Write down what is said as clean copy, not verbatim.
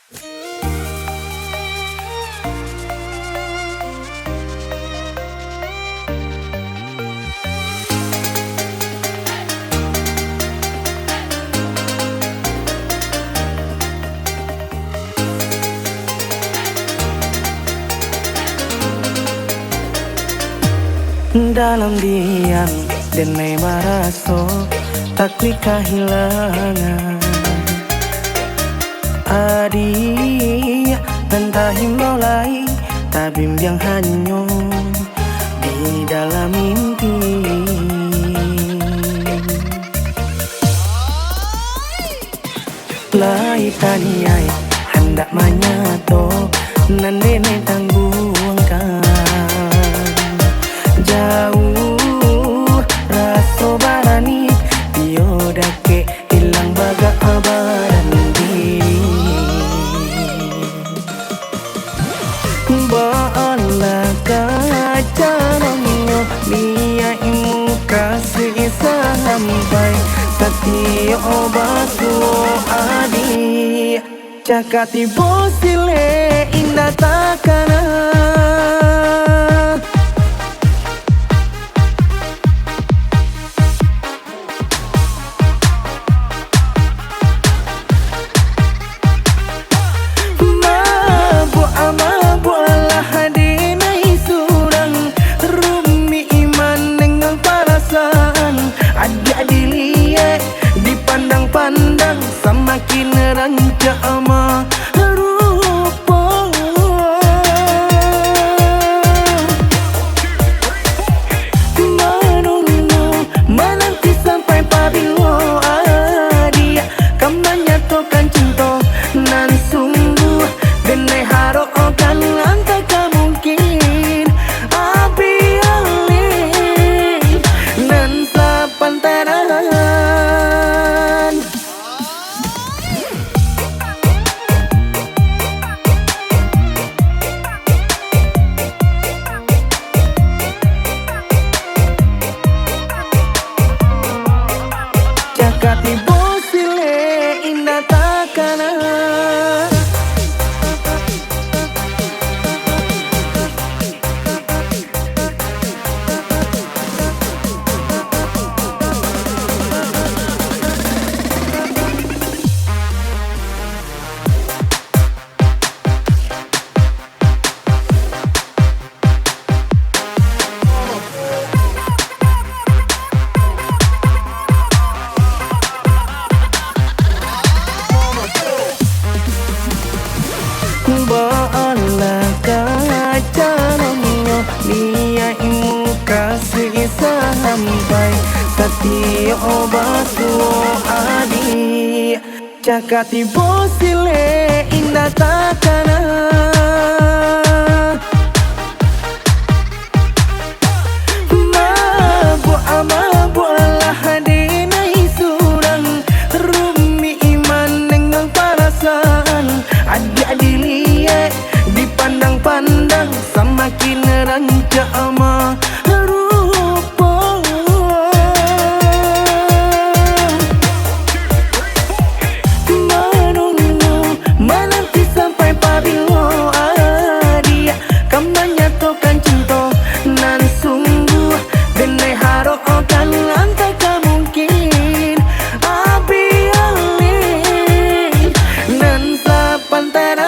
Dalam diam dan may maraso takwi kahilangan Adi pentahim mulai tabim yang hanyo di dalam mimpi Lai taniai hendak manyato nandene tangguangkan jauh raso barani biodake hilang baga abaran diri baala kaca nonyo lia imu kasih sampai satio basu adi cakati bosile indah takana pandang semakin rancak ama rupa menunggu menanti sampai pabilo adia kamanya tokan cinta nan sungguh benai harokan antaka mungkin api alih nan sapantaran Kati bosile indah takana baala kaca nonyo lia imu kasih sampai satio basu adi cakati bosile indah takana mabu alah denai surang rumi iman dengan perasaan adik-adik dipandang-pandang semakin rancak ama rupa menunggu menanti sampai pabilo adia kamanya tokan cinta nan sungguh benai harokan antaka mungkin api alih nan sapantara